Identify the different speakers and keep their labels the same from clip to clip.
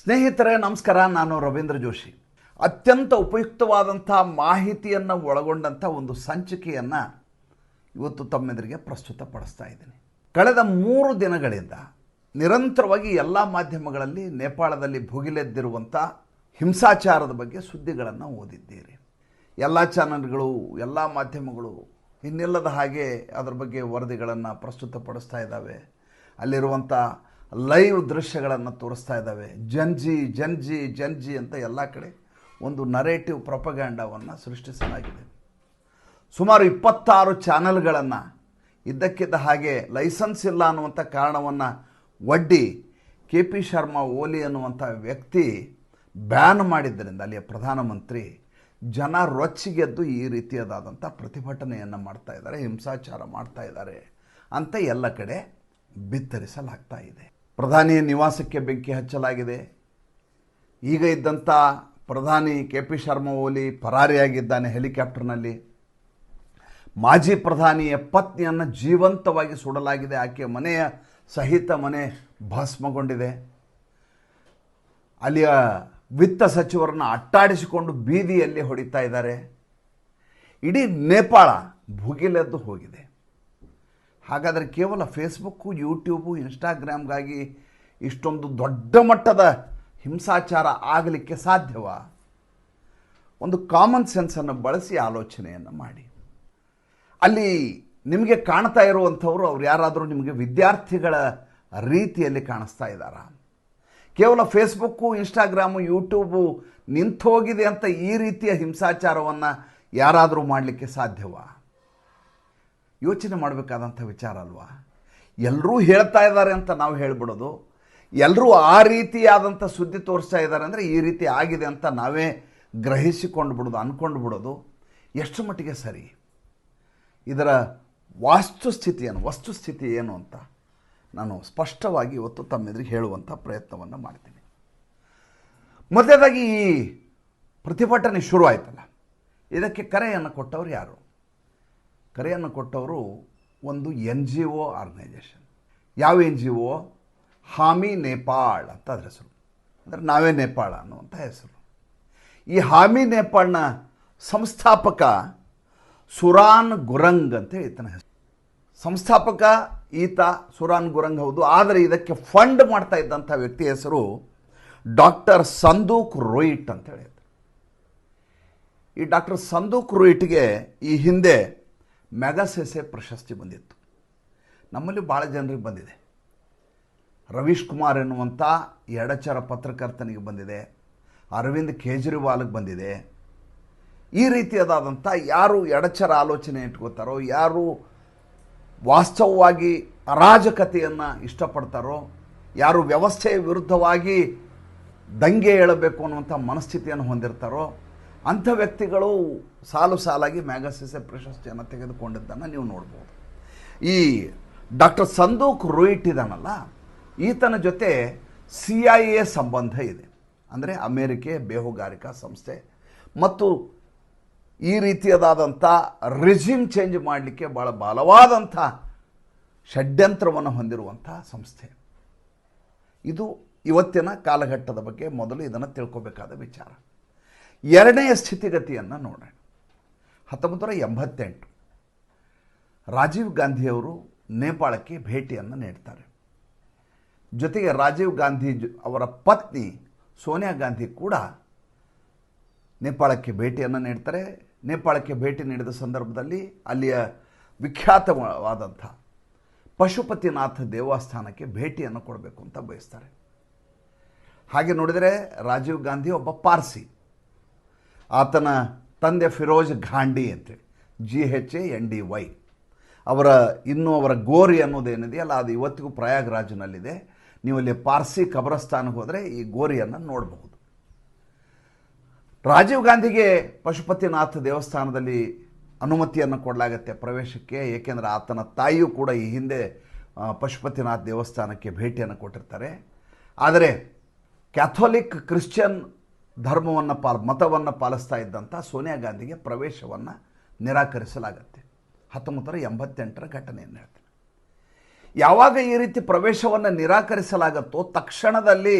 Speaker 1: ಸ್ನೇಹಿತರೆ ನಮಸ್ಕಾರ. ನಾನು ರವೀಂದ್ರ ಜೋಶಿ. ಅತ್ಯಂತ ಉಪಯುಕ್ತವಾದಂಥ ಮಾಹಿತಿಯನ್ನು ಒಳಗೊಂಡಂಥ ಒಂದು ಸಂಚಿಕೆಯನ್ನು ಇವತ್ತು ತಮ್ಮೆದುರಿಗೆ ಪ್ರಸ್ತುತಪಡಿಸ್ತಾ ಇದ್ದೀನಿ. ಕಳೆದ 3 ದಿನಗಳಿಂದ ನಿರಂತರವಾಗಿ ಎಲ್ಲ ಮಾಧ್ಯಮಗಳಲ್ಲಿ ನೇಪಾಳದಲ್ಲಿ ಭುಗಿಲೆದ್ದಿರುವಂಥ ಹಿಂಸಾಚಾರದ ಬಗ್ಗೆ ಸುದ್ದಿಗಳನ್ನು ಓದಿದ್ದೀರಿ. ಎಲ್ಲ ಚಾನಲ್ಗಳು, ಎಲ್ಲ ಮಾಧ್ಯಮಗಳು ಇನ್ನಿಲ್ಲದ ಹಾಗೆ ಅದರ ಬಗ್ಗೆ ವರದಿಗಳನ್ನು ಪ್ರಸ್ತುತಪಡಿಸ್ತಾ ಇದ್ದಾವೆ. ಅಲ್ಲಿರುವಂಥ ಲೈವ್ ದೃಶ್ಯಗಳನ್ನು ತೋರಿಸ್ತಾ ಇದ್ದಾವೆ. ಜನ್ಜಿ ಅಂತ ಎಲ್ಲ ಕಡೆ ಒಂದು ನರೇಟಿವ್ ಪ್ರೊಪಗ್ಯಾಂಡವನ್ನು ಸೃಷ್ಟಿಸಲಾಗಿದೆ. ಸುಮಾರು 26 ಚಾನಲ್ಗಳನ್ನು ಇದ್ದಕ್ಕಿದ್ದ ಹಾಗೆ ಲೈಸೆನ್ಸ್ ಇಲ್ಲ ಅನ್ನುವಂಥ ಕಾರಣವನ್ನು ಒಡ್ಡಿ KP ಶರ್ಮಾ ಓಲಿ ಅನ್ನುವಂಥ ವ್ಯಕ್ತಿ ಬ್ಯಾನ್ ಮಾಡಿದ್ದರಿಂದ ಅಲ್ಲಿಯ ಪ್ರಧಾನಮಂತ್ರಿ ಜನ ರೊಚ್ಚಿಗೆದ್ದು ಈ ರೀತಿಯಾದಂಥ ಪ್ರತಿಭಟನೆಯನ್ನು ಮಾಡ್ತಾ ಇದ್ದಾರೆ, ಹಿಂಸಾಚಾರ ಮಾಡ್ತಾ ಇದ್ದಾರೆ ಅಂತ ಎಲ್ಲ ಕಡೆ ಬಿತ್ತರಿಸಲಾಗ್ತಾ ಇದೆ. ಪ್ರಧಾನಿ ನಿವಾಸಕ್ಕೆ ಬೆಂಕಿ ಹಚ್ಚಲಾಗಿದೆ. ಈಗ ಇದ್ದಂಥ ಪ್ರಧಾನಿ KP ಶರ್ಮಾ ಓಲಿ ಪರಾರಿಯಾಗಿದ್ದಾನೆ ಹೆಲಿಕಾಪ್ಟರ್ನಲ್ಲಿ. ಮಾಜಿ ಪ್ರಧಾನಿಯ ಪತ್ನಿಯನ್ನು ಜೀವಂತವಾಗಿ ಸುಡಲಾಗಿದೆ. ಆಕೆಯ ಮನೆಯ ಸಹಿತ ಮನೆ ಭಸ್ಮಗೊಂಡಿದೆ. ಅಲ್ಲಿಯ ವಿತ್ತ ಸಚಿವರನ್ನು ಅಟ್ಟಾಡಿಸಿಕೊಂಡು ಬೀದಿಯಲ್ಲಿ ಹೊಡಿತಾ ಇದ್ದಾರೆ. ಇಡೀ ನೇಪಾಳ ಭುಗಿಲೆದ್ದು ಹೋಗಿದೆ. ಹಾಗಾದರೆ ಕೇವಲ ಫೇಸ್ಬುಕ್ಕು, ಯೂಟ್ಯೂಬು, ಇನ್ಸ್ಟಾಗ್ರಾಮ್ಗಾಗಿ ಇಷ್ಟೊಂದು ದೊಡ್ಡ ಮಟ್ಟದ ಹಿಂಸಾಚಾರ ಆಗಲಿಕ್ಕೆ ಸಾಧ್ಯವಾ? ಒಂದು ಕಾಮನ್ ಸೆನ್ಸನ್ನು ಬಳಸಿ ಆಲೋಚನೆಯನ್ನು ಮಾಡಿ. ಅಲ್ಲಿ ನಿಮಗೆ ಕಾಣ್ತಾ ಇರುವಂಥವರು ಅವ್ರು ಯಾರಾದರೂ ನಿಮಗೆ ವಿದ್ಯಾರ್ಥಿಗಳ ರೀತಿಯಲ್ಲಿ ಕಾಣಿಸ್ತಾ ಇದ್ದಾರಾ? ಕೇವಲ ಫೇಸ್ಬುಕ್ಕು, ಇನ್ಸ್ಟಾಗ್ರಾಮು, ಯೂಟ್ಯೂಬು ನಿಂತೋಗಿದೆ ಅಂತ ಈ ರೀತಿಯ ಹಿಂಸಾಚಾರವನ್ನು ಯಾರಾದರೂ ಮಾಡಲಿಕ್ಕೆ ಸಾಧ್ಯವಾ? ಯೋಚನೆ ಮಾಡಬೇಕಾದಂಥ ವಿಚಾರ ಅಲ್ವಾ? ಎಲ್ಲರೂ ಹೇಳ್ತಾ ಇದ್ದಾರೆ ಅಂತ ನಾವು ಹೇಳಿಬಿಡೋದು, ಎಲ್ಲರೂ ಆ ರೀತಿಯಾದಂಥ ಸುದ್ದಿ ತೋರಿಸ್ತಾ ಇದ್ದಾರೆ ಅಂದರೆ ಈ ರೀತಿ ಆಗಿದೆ ಅಂತ ನಾವೇ ಗ್ರಹಿಸಿಕೊಂಡು ಬಿಡೋದು, ಅಂದ್ಕೊಂಡು ಬಿಡೋದು ಎಷ್ಟು ಮಟ್ಟಿಗೆ ಸರಿ? ಇದರ ವಸ್ತುಸ್ಥಿತಿ ಏನು ಅಂತ ನಾನು ಸ್ಪಷ್ಟವಾಗಿ ಇವತ್ತು ತಮ್ಮೆದುರಿಗೆ ಹೇಳುವಂಥ ಪ್ರಯತ್ನವನ್ನು ಮಾಡ್ತೀನಿ. ಮೊದಲನೇದಾಗಿ ಈ ಪ್ರತಿಭಟನೆ ಶುರುವಾಯ್ತಲ್ಲ, ಇದಕ್ಕೆ ಕರೆಯನ್ನು ಕೊಟ್ಟವರು ಯಾರು? ಕರೆಯನ್ನು ಕೊಟ್ಟವರು ಒಂದು NGO ಆರ್ಗನೈಜೇಷನ್. ಯಾವ NGO? ಹಾಮಿ ನೇಪಾಳ್ ಅಂತ ಅದರ ಹೆಸರು. ಅಂದರೆ ನಾವೇ ನೇಪಾಳ ಅನ್ನುವಂಥ ಹೆಸರು. ಈ ಹಾಮಿ ನೇಪಾಳ್ನ ಸಂಸ್ಥಾಪಕ ಸುರಾನ್ ಗುರಂಗ್ ಅಂತ ಈತನ ಹೆಸರು. ಸಂಸ್ಥಾಪಕ ಈತ ಸುರಾನ್ ಗುರಂಗ್ ಹೌದು. ಆದರೆ ಇದಕ್ಕೆ ಫಂಡ್ ಮಾಡ್ತಾ ಇದ್ದಂಥ ವ್ಯಕ್ತಿ ಹೆಸರು ಡಾಕ್ಟರ್ ಸಂದೂಕ್ ರೋಯಿಟ್ ಅಂತ ಹೇಳಿದ್ರು. ಈ ಡಾಕ್ಟರ್ ಸಂದೂಕ್ ರೋಯಿಟ್ಗೆ ಈ ಹಿಂದೆ ಮೆಗಾಸೆಸೆ ಪ್ರಶಸ್ತಿ ಬಂದಿತ್ತು. ನಮ್ಮಲ್ಲಿ ಭಾಳ ಜನರಿಗೆ ಬಂದಿದೆ. ರವೀಶ್ ಕುಮಾರ್ ಎನ್ನುವಂಥ ಎಡಚರ ಪತ್ರಕರ್ತನಿಗೆ ಬಂದಿದೆ. ಅರವಿಂದ್ ಕೇಜ್ರಿವಾಲ್ಗೆ ಬಂದಿದೆ. ಈ ರೀತಿಯಾದಂಥ ಯಾರು ಎಡಚರ ಆಲೋಚನೆ ಇಟ್ಕೋತಾರೋ, ಯಾರು ವಾಸ್ತವವಾಗಿ ಅರಾಜಕತೆಯನ್ನು ಇಷ್ಟಪಡ್ತಾರೋ, ಯಾರು ವ್ಯವಸ್ಥೆಯ ವಿರುದ್ಧವಾಗಿ ದಂಗೆ ಏಳಬೇಕು ಅನ್ನುವಂಥ ಮನಸ್ಥಿತಿಯನ್ನು ಹೊಂದಿರ್ತಾರೋ ಅಂಥ ವ್ಯಕ್ತಿಗಳು ಸಾಲಾಗಿ ಮ್ಯಾಗಸೆಸೆ ಪ್ರಶಸ್ತಿಯನ್ನು ತೆಗೆದುಕೊಂಡಿದ್ದನ್ನು ನೀವು ನೋಡ್ಬೋದು. ಈ ಡಾಕ್ಟರ್ ಸಂದೂಕ್ ರೋಯಿಟ್ ಇದಾನಲ್ಲ, ಈತನ ಜೊತೆ CIA ಸಂಬಂಧ ಇದೆ. ಅಂದರೆ ಅಮೇರಿಕೆ ಬೇಹುಗಾರಿಕಾ ಸಂಸ್ಥೆ ಮತ್ತು ಈ ರೀತಿಯಾದಂಥ ರೆಜಿಮ್ ಚೇಂಜ್ ಮಾಡಲಿಕ್ಕೆ ಭಾಳ ಬಲವಾದಂಥ ಷಡ್ಯಂತ್ರವನ್ನು ಹೊಂದಿರುವಂಥ ಸಂಸ್ಥೆ. ಇದು ಇವತ್ತಿನ ಕಾಲಘಟ್ಟದ ಬಗ್ಗೆ ಮೊದಲು ಇದನ್ನು ತಿಳ್ಕೊಬೇಕಾದ ವಿಚಾರ. ಎರಡನೆಯ ಸ್ಥಿತಿಗತಿಯನ್ನು ನೋಡೋಣ. 1988 ರಾಜೀವ್ ಗಾಂಧಿಯವರು ನೇಪಾಳಕ್ಕೆ ಭೇಟಿಯನ್ನು ನೀಡ್ತಾರೆ. ಜೊತೆಗೆ ರಾಜೀವ್ ಗಾಂಧಿ ಅವರ ಪತ್ನಿ ಸೋನಿಯಾ ಗಾಂಧಿ ಕೂಡ ನೇಪಾಳಕ್ಕೆ ಭೇಟಿಯನ್ನು ನೀಡ್ತಾರೆ. ನೇಪಾಳಕ್ಕೆ ಭೇಟಿ ನೀಡಿದ ಸಂದರ್ಭದಲ್ಲಿ ಅಲ್ಲಿಯ ವಿಖ್ಯಾತವಾದಂಥ ಪಶುಪತಿನಾಥ ದೇವಸ್ಥಾನಕ್ಕೆ ಭೇಟಿಯನ್ನು ಕೊಡಬೇಕು ಅಂತ ಬಯಸ್ತಾರೆ. ಹಾಗೆ ನೋಡಿದರೆ ರಾಜೀವ್ ಗಾಂಧಿ ಒಬ್ಬ ಪಾರ್ಸಿ. ಆತನ ತಂದೆ ಫಿರೋಜ್ ಘಾಂಡಿ ಅಂತೇಳಿ GHANDY. ಅವರ ಗೋರಿ ಅನ್ನೋದೇನಿದೆಯಲ್ಲ, ಅದು ಇವತ್ತಿಗೂ ಪ್ರಯಾಗ್ರಾಜ್ನಲ್ಲಿದೆ. ನೀವು ಅಲ್ಲಿ ಪಾರ್ಸಿ ಕಬ್ರಸ್ತಾನಕ್ಕೆ ಹೋದರೆ ಈ ಗೋರಿಯನ್ನು ನೋಡಬಹುದು. ರಾಜೀವ್ ಗಾಂಧಿಗೆ ಪಶುಪತಿನಾಥ ದೇವಸ್ಥಾನದಲ್ಲಿ ಅನುಮತಿಯನ್ನು ಕೊಡಲಾಗತ್ತೆ ಪ್ರವೇಶಕ್ಕೆ. ಏಕೆಂದರೆ ಆತನ ತಾಯಿಯೂ ಕೂಡ ಈ ಹಿಂದೆ ಪಶುಪತಿನಾಥ ದೇವಸ್ಥಾನಕ್ಕೆ ಭೇಟಿಯನ್ನು ಕೊಟ್ಟಿರ್ತಾರೆ. ಆದರೆ ಕ್ಯಾಥೋಲಿಕ್ ಕ್ರಿಶ್ಚಿಯನ್ ಮತವನ್ನು ಪಾಲಿಸ್ತಾ ಇದ್ದಂಥ ಸೋನಿಯಾ ಗಾಂಧಿಗೆ ಪ್ರವೇಶವನ್ನು ನಿರಾಕರಿಸಲಾಗತ್ತೆ. 1988ರ ಘಟನೆಯನ್ನು ಹೇಳ್ತೀನಿ. ಯಾವಾಗ ಈ ರೀತಿ ಪ್ರವೇಶವನ್ನು ನಿರಾಕರಿಸಲಾಗುತ್ತೋ ತಕ್ಷಣದಲ್ಲಿ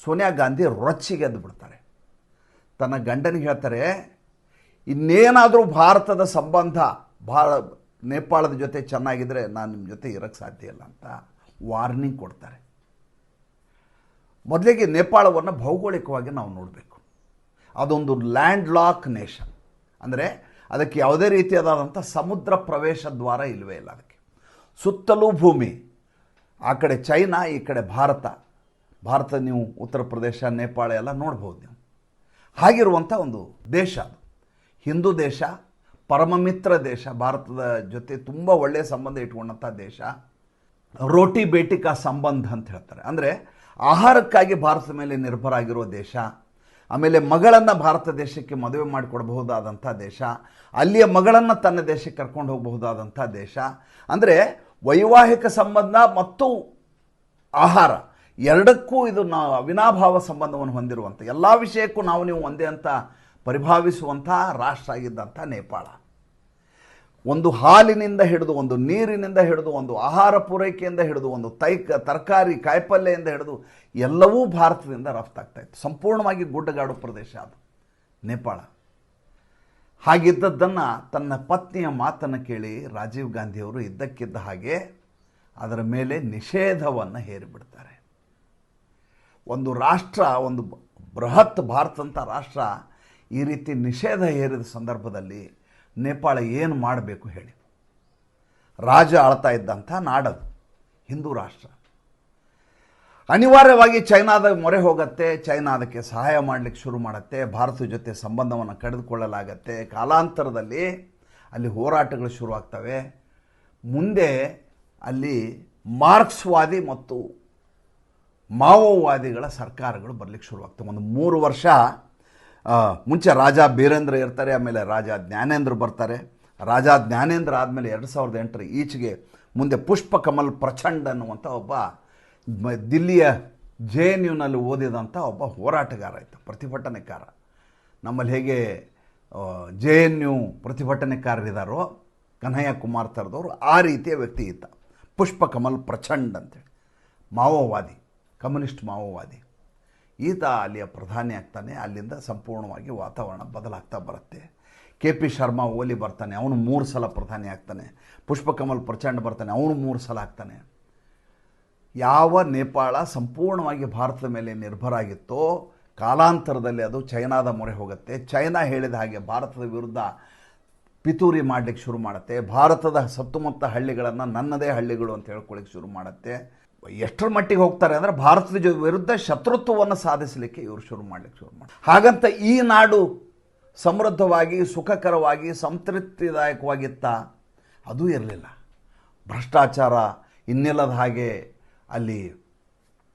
Speaker 1: ಸೋನಿಯಾ ಗಾಂಧಿ ರೊಚ್ಚಿಗೆದ್ದು ಬಿಡ್ತಾರೆ. ತನ್ನ ಗಂಡನಿಗೆ ಹೇಳ್ತಾರೆ, ಇನ್ನೇನಾದರೂ ಭಾರತದ ಸಂಬಂಧ ನೇಪಾಳದ ಜೊತೆ ಚೆನ್ನಾಗಿದ್ದರೆ ನಾನು ನಿಮ್ಮ ಜೊತೆ ಇರೋಕ್ಕೆ ಸಾಧ್ಯ ಇಲ್ಲ ಅಂತ ವಾರ್ನಿಂಗ್ ಕೊಡ್ತಾರೆ. ಮೊದಲಿಗೆ ನೇಪಾಳವನ್ನು ಭೌಗೋಳಿಕವಾಗಿ ನಾವು ನೋಡಬೇಕು. ಅದೊಂದು ಲ್ಯಾಂಡ್ ಲಾಕ್ ನೇಷನ್, ಅಂದರೆ ಅದಕ್ಕೆ ಯಾವುದೇ ರೀತಿಯಾದಂಥ ಸಮುದ್ರ ಪ್ರವೇಶ ದ್ವಾರ ಇಲ್ಲವೇ ಇಲ್ಲ. ಅದಕ್ಕೆ ಸುತ್ತಲೂ ಭೂಮಿ, ಆ ಕಡೆ ಚೈನಾ, ಈ ಕಡೆ ಭಾರತ ನೀವು ಉತ್ತರ ಪ್ರದೇಶ, ನೇಪಾಳ ಎಲ್ಲ ನೋಡ್ಬೋದು ನೀವು. ಹಾಗಿರುವಂಥ ಒಂದು ದೇಶ ಅದು, ಹಿಂದೂ ದೇಶ, ಪರಮಮಿತ್ರ ದೇಶ, ಭಾರತದ ಜೊತೆ ತುಂಬ ಒಳ್ಳೆಯ ಸಂಬಂಧ ಇಟ್ಕೊಂಡಂಥ ದೇಶ. ರೋಟಿ ಬೇಟಿಕಾ ಸಂಬಂಧ ಅಂತ ಹೇಳ್ತಾರೆ, ಅಂದರೆ ಆಹಾರಕ್ಕಾಗಿ ಭಾರತದ ಮೇಲೆ ನಿರ್ಭರ ಆಗಿರೋ ದೇಶ. ಆಮೇಲೆ ಮಗಳನ್ನು ಭಾರತ ದೇಶಕ್ಕೆ ಮದುವೆ ಮಾಡಿಕೊಡಬಹುದಾದಂಥ ದೇಶ, ಅಲ್ಲಿಯ ಮಗಳನ್ನು ತನ್ನ ದೇಶಕ್ಕೆ ಕರ್ಕೊಂಡು ಹೋಗಬಹುದಾದಂಥ ದೇಶ. ಅಂದರೆ ವೈವಾಹಿಕ ಸಂಬಂಧ ಮತ್ತು ಆಹಾರ ಎರಡಕ್ಕೂ ಇದು ಅವಿನಾಭಾವ ಸಂಬಂಧವನ್ನು ಹೊಂದಿರುವಂಥ, ಎಲ್ಲ ವಿಷಯಕ್ಕೂ ನೀವು ಒಂದೇ ಅಂತ ಪರಿಭಾವಿಸುವಂಥ ರಾಷ್ಟ್ರ ಆಗಿದ್ದಂಥ ನೇಪಾಳ. ಒಂದು ಹಾಲಿನಿಂದ ಹಿಡಿದು, ಒಂದು ನೀರಿನಿಂದ ಹಿಡಿದು, ಒಂದು ಆಹಾರ ಪೂರೈಕೆಯಿಂದ ಹಿಡಿದು, ಒಂದು ತರಕಾರಿ ಕಾಯಿಪಲ್ಯದಿಂದ ಹಿಡಿದು ಎಲ್ಲವೂ ಭಾರತದಿಂದ ರಫ್ತಾಗ್ತಾ ಇತ್ತು. ಸಂಪೂರ್ಣವಾಗಿ ಗುಡ್ಡಗಾಡು ಪ್ರದೇಶ ಅದು ನೇಪಾಳ. ಹಾಗಿದ್ದದ್ದನ್ನು ತನ್ನ ಪತ್ನಿಯ ಮಾತನ್ನು ಕೇಳಿ ರಾಜೀವ್ ಗಾಂಧಿಯವರು ಇದ್ದಕ್ಕಿದ್ದ ಹಾಗೆ ಅದರ ಮೇಲೆ ನಿಷೇಧವನ್ನು ಹೇರಿಬಿಡ್ತಾರೆ. ಒಂದು ರಾಷ್ಟ್ರ, ಒಂದು ಬೃಹತ್ ಭಾರತ ಅಂತ ರಾಷ್ಟ್ರ ಈ ರೀತಿ ನಿಷೇಧ ಹೇರಿದ ಸಂದರ್ಭದಲ್ಲಿ ನೇಪಾಳ ಏನು ಮಾಡಬೇಕು ಹೇಳಿ? ರಾಜ ಆಳ್ತಾ ಇದ್ದಂಥ ನಾಡದು, ಹಿಂದೂ ರಾಷ್ಟ್ರ. ಅನಿವಾರ್ಯವಾಗಿ ಚೈನಾದ ಮೊರೆ ಹೋಗುತ್ತೆ. ಚೈನಾ ಅದಕ್ಕೆ ಸಹಾಯ ಮಾಡಲಿಕ್ಕೆ ಶುರು ಮಾಡುತ್ತೆ. ಭಾರತದ ಜೊತೆ ಸಂಬಂಧವನ್ನು ಕಡಿದುಕೊಳ್ಳಲಾಗತ್ತೆ. ಕಾಲಾಂತರದಲ್ಲಿ ಅಲ್ಲಿ ಹೋರಾಟಗಳು ಶುರುವಾಗ್ತವೆ. ಮುಂದೆ ಅಲ್ಲಿ ಮಾರ್ಕ್ಸ್ವಾದಿ ಮತ್ತು ಮಾವೋವಾದಿಗಳ ಸರ್ಕಾರಗಳು ಬರಲಿಕ್ಕೆ ಶುರುವಾಗ್ತವೆ. ಒಂದು 3 ವರ್ಷ ಮುಂಚೆ ರಾಜ ಬೀರೇಂದ್ರ ಇರ್ತಾರೆ, ಆಮೇಲೆ ರಾಜ ಜ್ಞಾನೇಂದ್ರ ಬರ್ತಾರೆ. ರಾಜ ಜ್ಞಾನೇಂದ್ರ ಆದಮೇಲೆ 2008 ಈಚೆಗೆ ಮುಂದೆ ಪುಷ್ಪ ಕಮಲ್ ಪ್ರಚಂಡ್ ಅನ್ನುವಂಥ ಒಬ್ಬ ದಿಲ್ಲಿಯ JNUನಲ್ಲಿ ಓದಿದಂಥ ಒಬ್ಬ ಹೋರಾಟಗಾರ ಇದ್ದ, ಪ್ರತಿಭಟನೆಕಾರ. ನಮ್ಮಲ್ಲಿ ಹೇಗೆ JNU ಪ್ರತಿಭಟನೆಕಾರರಿದ್ದಾರೋ ಕನ್ಹಯ್ಯ ಕುಮಾರ್ ಥರದವರು, ಆ ರೀತಿಯ ವ್ಯಕ್ತಿ ಇದ್ದ ಪುಷ್ಪ ಕಮಲ್ ಪ್ರಚಂಡ್ ಅಂತೇಳಿ. ಮಾವೋವಾದಿ, ಕಮ್ಯುನಿಸ್ಟ್ ಮಾವೋವಾದಿ. ಈತ ಅಲ್ಲಿಯ ಪ್ರಧಾನಿ ಆಗ್ತಾನೆ. ಅಲ್ಲಿಂದ ಸಂಪೂರ್ಣವಾಗಿ ವಾತಾವರಣ ಬದಲಾಗ್ತಾ ಬರುತ್ತೆ. KP ಶರ್ಮಾ ಓಲಿ ಬರ್ತಾನೆ, ಅವನು 3 ಸಲ ಪ್ರಧಾನಿ ಆಗ್ತಾನೆ. ಪುಷ್ಪ ಕಮಲ್ ಪ್ರಚಂಡ್ ಬರ್ತಾನೆ, ಅವನು 3 ಸಲ ಆಗ್ತಾನೆ. ಯಾವ ನೇಪಾಳ ಸಂಪೂರ್ಣವಾಗಿ ಭಾರತದ ಮೇಲೆ ನಿರ್ಭರ ಆಗಿತ್ತೋ ಕಾಲಾಂತರದಲ್ಲಿ ಅದು ಚೈನಾದ ಮೊರೆ ಹೋಗುತ್ತೆ. ಚೈನಾ ಹೇಳಿದ ಹಾಗೆ ಭಾರತದ ವಿರುದ್ಧ ಪಿತೂರಿ ಮಾಡಲಿಕ್ಕೆ ಶುರು ಮಾಡುತ್ತೆ. ಭಾರತದ ಸುತ್ತಮುತ್ತ ಹಳ್ಳಿಗಳನ್ನು ನನ್ನದೇ ಹಳ್ಳಿಗಳು ಅಂತ ಹೇಳ್ಕೊಳ್ಳಿಕ್ಕೆ ಶುರು ಮಾಡುತ್ತೆ. ಎಷ್ಟರ ಮಟ್ಟಿಗೆ ಹೋಗ್ತಾರೆ ಅಂದರೆ ಭಾರತದ ವಿರುದ್ಧ ಶತ್ರುತ್ವವನ್ನು ಸಾಧಿಸಲಿಕ್ಕೆ ಇವರು ಶುರು ಮಾಡ್ತಾರೆ. ಹಾಗಂತ ಈ ನಾಡು ಸಮೃದ್ಧವಾಗಿ, ಸುಖಕರವಾಗಿ, ಸಂತೃಪ್ತಿದಾಯಕವಾಗಿತ್ತ? ಅದೂ ಇರಲಿಲ್ಲ. ಭ್ರಷ್ಟಾಚಾರ ಇನ್ನಿಲ್ಲದ ಹಾಗೆ ಅಲ್ಲಿ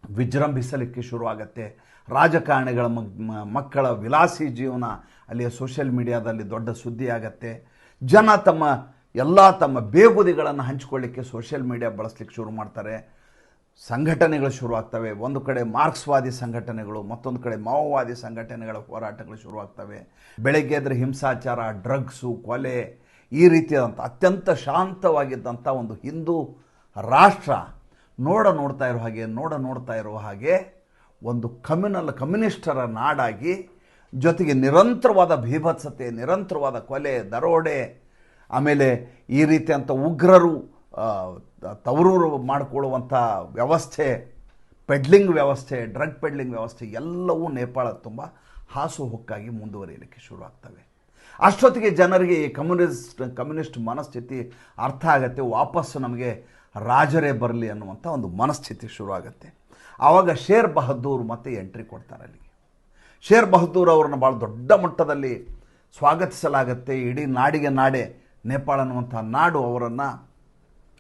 Speaker 1: ವಿಜೃಂಭಿಸಲಿಕ್ಕೆ ಶುರುವಾಗತ್ತೆ. ರಾಜಕಾರಣಿಗಳ ಮಕ್ಕಳ ವಿಲಾಸಿ ಜೀವನ ಅಲ್ಲಿಯ ಸೋಷಿಯಲ್ ಮೀಡಿಯಾದಲ್ಲಿ ದೊಡ್ಡ ಸುದ್ದಿ ಆಗತ್ತೆ. ಜನ ತಮ್ಮ ಬೇಗುದಿಗಳನ್ನು ಹಂಚಿಕೊಳ್ಳಿಕ್ಕೆ ಸೋಷಿಯಲ್ ಮೀಡಿಯಾ ಬಳಸಲಿಕ್ಕೆ ಶುರು ಮಾಡ್ತಾರೆ. ಸಂಘಟನೆಗಳು ಶುರುವಾಗ್ತವೆ. ಒಂದು ಕಡೆ ಮಾರ್ಕ್ಸ್ವಾದಿ ಸಂಘಟನೆಗಳು, ಮತ್ತೊಂದು ಕಡೆ ಮಾವೋವಾದಿ ಸಂಘಟನೆಗಳ ಹೋರಾಟಗಳು ಶುರುವಾಗ್ತವೆ. ಬೆಳಗ್ಗೆ ಎದ್ರೆ ಹಿಂಸಾಚಾರ, ಡ್ರಗ್ಸು, ಕೊಲೆ, ಈ ರೀತಿಯಾದಂಥ ಅತ್ಯಂತ ಶಾಂತವಾಗಿದ್ದಂಥ ಒಂದು ಹಿಂದೂ ರಾಷ್ಟ್ರ ನೋಡ್ತಾ ಇರೋ ಹಾಗೆ ಒಂದು ಕಮ್ಯುನಿಸ್ಟರ ನಾಡಾಗಿ, ಜೊತೆಗೆ ನಿರಂತರವಾದ ಭೀಭತ್ಸತೆ, ನಿರಂತರವಾದ ಕೊಲೆ, ದರೋಡೆ, ಆಮೇಲೆ ಈ ರೀತಿಯಂಥ ಉಗ್ರರು ತವರೂರು ಮಾಡಿಕೊಳ್ಳುವಂಥ ವ್ಯವಸ್ಥೆ, ಪೆಡ್ಲಿಂಗ್ ವ್ಯವಸ್ಥೆ, ಡ್ರಗ್ ಪೆಡ್ಲಿಂಗ್ ವ್ಯವಸ್ಥೆ ಎಲ್ಲವೂ ನೇಪಾಳ ತುಂಬ ಹಾಸುಹೊಕ್ಕಾಗಿ ಮುಂದುವರಿಯಲಿಕ್ಕೆ ಶುರುವಾಗ್ತವೆ. ಅಷ್ಟೊತ್ತಿಗೆ ಜನರಿಗೆ ಈ ಕಮ್ಯುನಿಸ್ಟ್ ಮನಸ್ಥಿತಿ ಅರ್ಥ ಆಗುತ್ತೆ. ವಾಪಸ್ಸು ನಮಗೆ ರಾಜರೇ ಬರಲಿ ಅನ್ನುವಂಥ ಒಂದು ಮನಸ್ಥಿತಿ ಶುರುವಾಗುತ್ತೆ. ಆವಾಗ ಶೇರ್ ಬಹದ್ದೂರ್ ಮತ್ತೆ ಎಂಟ್ರಿ ಕೊಡ್ತಾರೆ ಅಲ್ಲಿಗೆ. ಶೇರ್ ಬಹದ್ದೂರ್ ಅವರನ್ನು ಭಾಳ ದೊಡ್ಡ ಮಟ್ಟದಲ್ಲಿ ಸ್ವಾಗತಿಸಲಾಗುತ್ತೆ. ಇಡೀ ನಾಡಿಗೆ ನಾಡೆ ನೇಪಾಳ ಅನ್ನುವಂಥ ನಾಡು ಅವರನ್ನು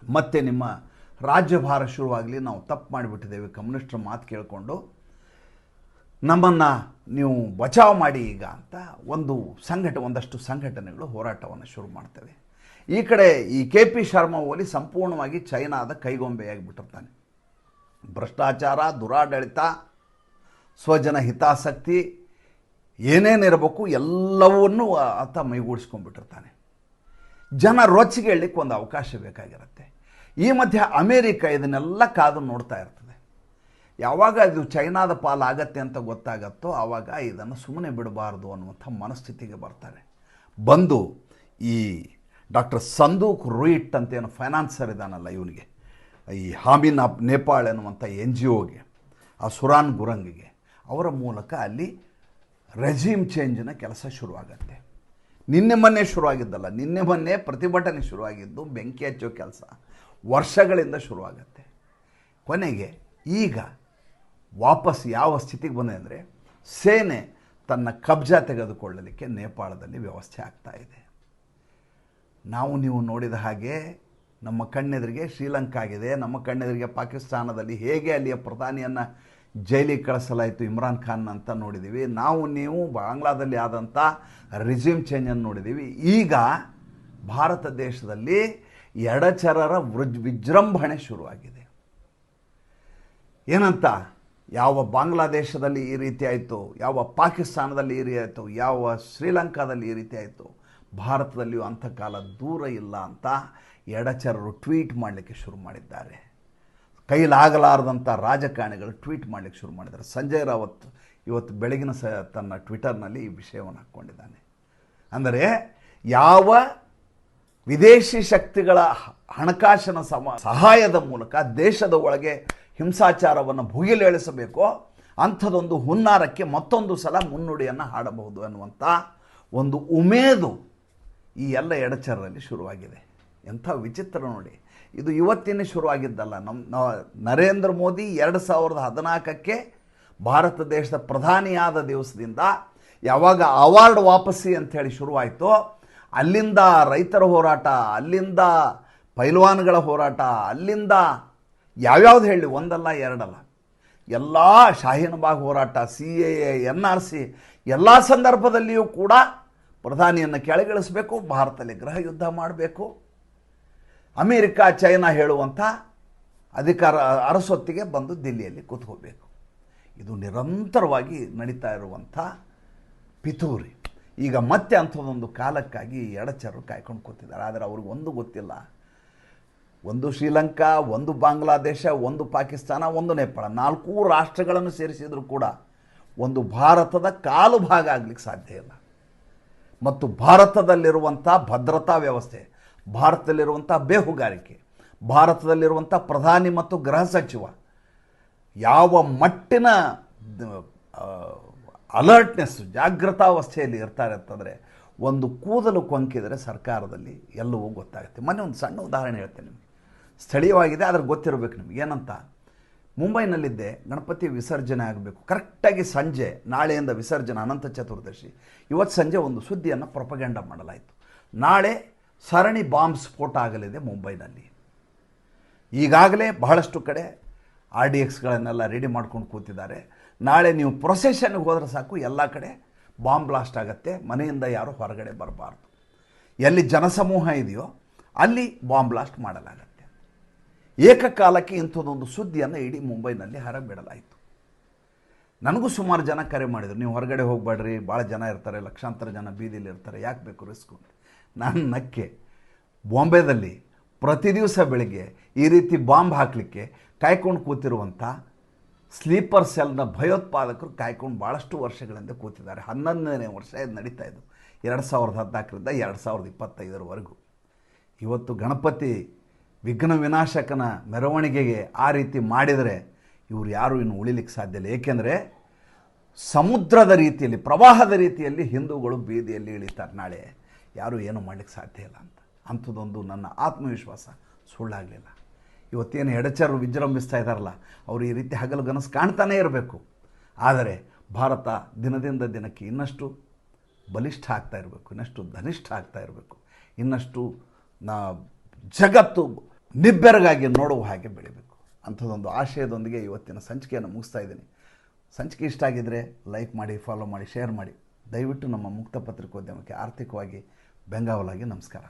Speaker 1: ಮತ್ತೆ ನಿಮ್ಮ ರಾಜ್ಯಭಾರ ಶುರುವಾಗಲಿ, ನಾವು ತಪ್ಪು ಮಾಡಿಬಿಟ್ಟಿದ್ದೇವೆ, ಕಮ್ಯುನಿಸ್ಟರ ಮಾತು ಕೇಳಿಕೊಂಡು ನಮ್ಮನ್ನು ನೀವು ಬಚಾವ್ ಮಾಡಿ ಈಗ ಅಂತ ಒಂದಷ್ಟು ಸಂಘಟನೆಗಳು ಹೋರಾಟವನ್ನು ಶುರು ಮಾಡ್ತವೆ. ಈ ಕಡೆ ಈ KP ಶರ್ಮಾ ಓಲಿ ಸಂಪೂರ್ಣವಾಗಿ ಚೈನಾದ ಕೈಗೊಂಬೆಯಾಗಿಬಿಟ್ಟಿರ್ತಾನೆ. ಭ್ರಷ್ಟಾಚಾರ, ದುರಾಡಳಿತ, ಸ್ವಜನ ಹಿತಾಸಕ್ತಿ ಏನೇನಿರಬೇಕು ಎಲ್ಲವನ್ನೂ ಆತ ಮೈಗೂಡಿಸ್ಕೊಂಡ್ಬಿಟ್ಟಿರ್ತಾನೆ. ಜನ ರೊಚ್ಚಿಗೆ ಹೇಳಲಿಕ್ಕೆ ಒಂದು ಅವಕಾಶ ಬೇಕಾಗಿರುತ್ತೆ. ಈ ಮಧ್ಯೆ ಅಮೇರಿಕ ಇದನ್ನೆಲ್ಲ ಕಾದು ನೋಡ್ತಾ ಇರ್ತದೆ. ಯಾವಾಗ ಇದು ಚೈನಾದ ಪಾಲಾಗತ್ತೆ ಅಂತ ಗೊತ್ತಾಗತ್ತೋ ಆವಾಗ ಇದನ್ನು ಸುಮ್ಮನೆ ಬಿಡಬಾರ್ದು ಅನ್ನುವಂಥ ಮನಸ್ಥಿತಿಗೆ ಬರ್ತಾರೆ. ಬಂದು ಈ ಡಾಕ್ಟರ್ ಸಂದೂಕ್ ರುಯಿಟ್ ಅಂತ ಏನು ಫೈನಾನ್ಸರ್ ಇದ್ದಾನಲ್ಲ ಇವನಿಗೆ, ಈ ಹಾಮಿನ್ ಆಫ್ ನೇಪಾಳ್ ಎನ್ನುವಂಥ NGOಗೆ, ಆ ಸುರಾನ್ ಗುರಂಗಿಗೆ, ಅವರ ಮೂಲಕ ಅಲ್ಲಿ ರೆಜಿಮ್ ಚೇಂಜಿನ ಕೆಲಸ ಶುರುವಾಗತ್ತೆ. ನಿನ್ನೆ ಮೊನ್ನೆ ಶುರುವಾಗಿದ್ದಲ್ಲ, ನಿನ್ನೆ ಮೊನ್ನೆ ಪ್ರತಿಭಟನೆ ಶುರುವಾಗಿದ್ದು ಬೆಂಕಿ ಹಚ್ಚೋ ಕೆಲಸ ವರ್ಷಗಳಿಂದ ಶುರುವಾಗತ್ತೆ. ಕೊನೆಗೆ ಈಗ ವಾಪಸ್ ಯಾವ ಸ್ಥಿತಿಗೆ ಬಂದಿದೆ ಅಂದರೆ ಸೇನೆ ತನ್ನ ಕಬ್ಜಾ ತೆಗೆದುಕೊಳ್ಳಲಿಕ್ಕೆ ನೇಪಾಳದಲ್ಲಿ ವ್ಯವಸ್ಥೆ ಆಗ್ತಾ ಇದೆ. ನಾವು ನೀವು ನೋಡಿದ ಹಾಗೆ ನಮ್ಮ ಕಣ್ಣೆದುರಿಗೆ ಶ್ರೀಲಂಕಾ ಆಗಿದೆ, ನಮ್ಮ ಕಣ್ಣೆದುರಿಗೆ ಪಾಕಿಸ್ತಾನದಲ್ಲಿ ಹೇಗೆ ಅಲ್ಲಿಯ ಪ್ರಧಾನಿಯನ್ನು ಜೈಲಿಗೆ ಕಳಿಸಲಾಯಿತು ಇಮ್ರಾನ್ ಖಾನ್ ಅಂತ ನೋಡಿದ್ದೀವಿ. ನಾವು ನೀವು ಬಾಂಗ್ಲಾದಲ್ಲಿ ಆದಂಥ ರಿಜಿಮ್ ಚೇಂಜನ್ನು ನೋಡಿದ್ದೀವಿ. ಈಗ ಭಾರತ ದೇಶದಲ್ಲಿ ಎಡಚರರ ವಿಜೃಂಭಣೆ ಶುರುವಾಗಿದೆ. ಏನಂತ, ಯಾವ ಬಾಂಗ್ಲಾದೇಶದಲ್ಲಿ ಈ ರೀತಿ ಆಯಿತು, ಯಾವ ಪಾಕಿಸ್ತಾನದಲ್ಲಿ ಈ ರೀತಿ ಆಯಿತು, ಯಾವ ಶ್ರೀಲಂಕಾದಲ್ಲಿ ಈ ರೀತಿ ಆಯಿತು, ಭಾರತದಲ್ಲಿಯೂ ಅಂಥ ಕಾಲ ದೂರ ಇಲ್ಲ ಅಂತ ಎಡಚರರು ಟ್ವೀಟ್ ಮಾಡಲಿಕ್ಕೆ ಶುರು ಮಾಡಿದ್ದಾರೆ. ಕೈಲಾಗಲಾರದಂಥ ರಾಜಕಾರಣಿಗಳು ಟ್ವೀಟ್ ಮಾಡಲಿಕ್ಕೆ ಶುರು ಮಾಡಿದ್ದಾರೆ. ಸಂಜಯ್ ರಾವತ್ ಇವತ್ತು ಬೆಳಗಿನ ತನ್ನ ಟ್ವಿಟರ್ನಲ್ಲಿ ಈ ವಿಷಯವನ್ನು ಹಾಕ್ಕೊಂಡಿದ್ದಾನೆ. ಅಂದರೆ ಯಾವ ವಿದೇಶಿ ಶಕ್ತಿಗಳ ಹಣಕಾಸಿನ ಸಹಾಯದ ಮೂಲಕ ದೇಶದ ಒಳಗೆ ಹಿಂಸಾಚಾರವನ್ನು ಭುಗಿಲೇಳಿಸಬೇಕೋ ಅಂಥದ್ದೊಂದು ಹುನ್ನಾರಕ್ಕೆ ಮತ್ತೊಂದು ಸಲ ಮುನ್ನುಡಿಯನ್ನು ಹಾಡಬಹುದು ಅನ್ನುವಂಥ ಒಂದು ಉಮೇದು ಈ ಎಲ್ಲ ಎಡಚರರಲ್ಲಿ ಶುರುವಾಗಿದೆ. ಎಂಥ ವಿಚಿತ್ರ ನೋಡಿ, ಇದು ಇವತ್ತಿನ ಶುರುವಾಗಿದ್ದಲ್ಲ. ನರೇಂದ್ರ ಮೋದಿ 2014ಕ್ಕೆ ಭಾರತ ದೇಶದ ಪ್ರಧಾನಿಯಾದ ದಿವಸದಿಂದ ಯಾವಾಗ ಅವಾರ್ಡ್ ವಾಪಸ್ಸಿ ಅಂಥೇಳಿ ಶುರುವಾಯಿತು, ಅಲ್ಲಿಂದ ರೈತರ ಹೋರಾಟ, ಅಲ್ಲಿಂದ ಪೈಲ್ವಾನ್ಗಳ ಹೋರಾಟ, ಅಲ್ಲಿಂದ ಯಾವ್ಯಾವ್ದು ಹೇಳಿ ಒಂದಲ್ಲ ಎರಡಲ್ಲ, ಎಲ್ಲ ಶಾಹೀನ್ಬಾಗ್ ಹೋರಾಟ, CAA, NRC ಎಲ್ಲ ಸಂದರ್ಭದಲ್ಲಿಯೂ ಕೂಡ ಪ್ರಧಾನಿಯನ್ನು ಕೆಳಗಿಳಿಸಬೇಕು, ಭಾರತದಲ್ಲಿ ಗೃಹ ಯುದ್ಧ ಮಾಡಬೇಕು, ಅಮೇರಿಕಾ ಚೈನಾ ಹೇಳುವಂಥ ಅಧಿಕಾರ ಅರಸೊತ್ತಿಗೆ ಬಂದು ದಿಲ್ಲಿಯಲ್ಲಿ ಕೂತ್ಕೋಬೇಕು. ಇದು ನಿರಂತರವಾಗಿ ನಡೀತಾ ಇರುವಂಥ ಪಿತೂರಿ. ಈಗ ಮತ್ತೆ ಅಂಥದ್ದೊಂದು ಕಾಲಕ್ಕಾಗಿ ಎಡಚರರು ಕಾಯ್ಕೊಂಡು ಕೂತಿದ್ದಾರೆ. ಆದರೆ ಅವ್ರಿಗೆ ಒಂದು ಗೊತ್ತಿಲ್ಲ, ಒಂದು ಶ್ರೀಲಂಕಾ, ಒಂದು ಬಾಂಗ್ಲಾದೇಶ, ಒಂದು ಪಾಕಿಸ್ತಾನ, ಒಂದು ನೇಪಾಳ, 4 ರಾಷ್ಟ್ರಗಳನ್ನು ಸೇರಿಸಿದರೂ ಕೂಡ ಒಂದು ಭಾರತದ ಕಾಲು ಭಾಗ ಆಗಲಿಕ್ಕೆ ಸಾಧ್ಯ ಇಲ್ಲ. ಮತ್ತು ಭಾರತದಲ್ಲಿರುವಂಥ ಭದ್ರತಾ ವ್ಯವಸ್ಥೆ, ಭಾರತದಲ್ಲಿರುವಂಥ ಬೇಹುಗಾರಿಕೆ, ಭಾರತದಲ್ಲಿರುವಂಥ ಪ್ರಧಾನಿ ಮತ್ತು ಗೃಹ ಸಚಿವ ಯಾವ ಮಟ್ಟಿನ ಅಲರ್ಟ್ನೆಸ್, ಜಾಗೃತಾವಸ್ಥೆಯಲ್ಲಿ ಇರ್ತಾರೆ ಅಂತಂದರೆ ಒಂದು ಕೂದಲು ಕೊಂಕಿದರೆ ಸರ್ಕಾರದಲ್ಲಿ ಎಲ್ಲವೂ ಗೊತ್ತಾಗುತ್ತೆ. ಮೊನ್ನೆ ಒಂದು ಸಣ್ಣ ಉದಾಹರಣೆ ಹೇಳ್ತೇನೆ ನಿಮಗೆ, ಸ್ಥಳೀಯವಾಗಿದೆ ಆದರೆ ಗೊತ್ತಿರಬೇಕು ನಿಮಗೆ. ಏನಂತ, ಮುಂಬೈನಲ್ಲಿದ್ದೆ, ಗಣಪತಿ ವಿಸರ್ಜನೆ ಆಗಬೇಕು, ಕರೆಕ್ಟಾಗಿ ಸಂಜೆ, ನಾಳೆಯಿಂದ ವಿಸರ್ಜನೆ, ಅನಂತ ಚತುರ್ದಶಿ. ಇವತ್ತು ಸಂಜೆ ಒಂದು ಸುದ್ದಿಯನ್ನು ಪ್ರೊಪಗಂಡ ಮಾಡಲಾಯಿತು, ನಾಳೆ ಸರಣಿ ಬಾಂಬ್ ಸ್ಫೋಟ ಆಗಲಿದೆ ಮುಂಬೈನಲ್ಲಿ. ಈಗಾಗಲೇ ಬಹಳಷ್ಟು ಕಡೆ RDXಗಳನ್ನೆಲ್ಲ ರೆಡಿ ಮಾಡ್ಕೊಂಡು ಕೂತಿದ್ದಾರೆ. ನಾಳೆ ನೀವು ಪ್ರೊಸೆಷನ್ಗೆ ಹೋದರೆ ಸಾಕು, ಎಲ್ಲ ಕಡೆ ಬಾಂಬ್ ಬ್ಲಾಸ್ಟ್ ಆಗುತ್ತೆ, ಮನೆಯಿಂದ ಯಾರು ಹೊರಗಡೆ ಬರಬಾರ್ದು, ಎಲ್ಲಿ ಜನಸಮೂಹ ಇದೆಯೋ ಅಲ್ಲಿ ಬಾಂಬ್ ಬ್ಲಾಸ್ಟ್ ಮಾಡಲಾಗತ್ತೆ. ಏಕಕಾಲಕ್ಕೆ ಇಂಥದ್ದೊಂದು ಸುದ್ದಿಯನ್ನು ಇಡೀ ಮುಂಬೈನಲ್ಲಿ ಹೊರಬಿಡಲಾಯಿತು. ನನಗೂ ಸುಮಾರು ಜನ ಕರೆ ಮಾಡಿದರು, ನೀವು ಹೊರಗಡೆ ಹೋಗಬೇಡ್ರಿ, ಭಾಳ ಜನ ಇರ್ತಾರೆ, ಲಕ್ಷಾಂತರ ಜನ ಬೀದಿಲಿ ಇರ್ತಾರೆ, ಯಾಕೆ ಬೇಕು ರಿಸ್ಕು. ನಾನು ನಕ್ಕೆ, ಬಾಂಬೆದಲ್ಲಿ ಪ್ರತಿ ದಿವಸ ಬೆಳಗ್ಗೆ ಈ ರೀತಿ ಬಾಂಬ್ ಹಾಕಲಿಕ್ಕೆ ಕಾಯ್ಕೊಂಡು ಕೂತಿರುವಂಥ ಸ್ಲೀಪರ್ ಸೆಲ್ನ ಭಯೋತ್ಪಾದಕರು ಕಾಯ್ಕೊಂಡು ಭಾಳಷ್ಟು ವರ್ಷಗಳಿಂದ ಕೂತಿದ್ದಾರೆ. 11ನೇ ವರ್ಷ ಇದು ನಡೀತಾ ಇದ್ದು, 2014ರಿಂದ 2025ರವರೆಗೂ. ಇವತ್ತು ಗಣಪತಿ ವಿಘ್ನ ವಿನಾಶಕನ ಮೆರವಣಿಗೆಗೆ ಆ ರೀತಿ ಮಾಡಿದರೆ ಇವರು ಯಾರೂ ಇನ್ನು ಉಳಿಲಿಕ್ಕೆ ಸಾಧ್ಯ ಇಲ್ಲ. ಏಕೆಂದರೆ ಸಮುದ್ರದ ರೀತಿಯಲ್ಲಿ, ಪ್ರವಾಹದ ರೀತಿಯಲ್ಲಿ ಹಿಂದೂಗಳು ಬೀದಿಯಲ್ಲಿ ಇಳಿತಾರೆ. ನಾಳೆ ಯಾರೂ ಏನೂ ಮಾಡಲಿಕ್ಕೆ ಸಾಧ್ಯ ಇಲ್ಲ ಅಂತ. ಅಂಥದ್ದೊಂದು ನನ್ನ ಆತ್ಮವಿಶ್ವಾಸ ಸುಳ್ಳಾಗಲಿಲ್ಲ. ಇವತ್ತೇನು ಎಡಚರರು ವಿಜೃಂಭಿಸ್ತಾ ಇದ್ದಾರಲ್ಲ, ಅವರು ಈ ರೀತಿ ಹಗಲುಗನಸು ಕಾಣ್ತಾನೇ ಇರಬೇಕು. ಆದರೆ ಭಾರತ ದಿನದಿಂದ ದಿನಕ್ಕೆ ಇನ್ನಷ್ಟು ಬಲಿಷ್ಠ ಆಗ್ತಾ ಇರಬೇಕು, ಇನ್ನಷ್ಟು ಧನಿಷ್ಠ ಆಗ್ತಾ ಇರಬೇಕು, ಇನ್ನಷ್ಟು ಜಗತ್ತು ನಿಬ್ಬೆರಗಾಗಿ ನೋಡುವ ಹಾಗೆ ಬೆಳಿಬೇಕು. ಅಂಥದ್ದೊಂದು ಆಶಯದೊಂದಿಗೆ ಇವತ್ತಿನ ಸಂಚಿಕೆಯನ್ನು ಮುಗಿಸ್ತಾ ಇದ್ದೀನಿ. ಸಂಚಿಕೆ ಇಷ್ಟ ಆಗಿದ್ದರೆ ಲೈಕ್ ಮಾಡಿ, ಫಾಲೋ ಮಾಡಿ, ಶೇರ್ ಮಾಡಿ. ದಯವಿಟ್ಟು ನಮ್ಮ ಮುಕ್ತ ಪತ್ರಿಕೋದ್ಯಮಕ್ಕೆ ಆರ್ಥಿಕವಾಗಿ ಬೆಂಗಾವಲಾಗಿ ನಮಸ್ಕಾರ.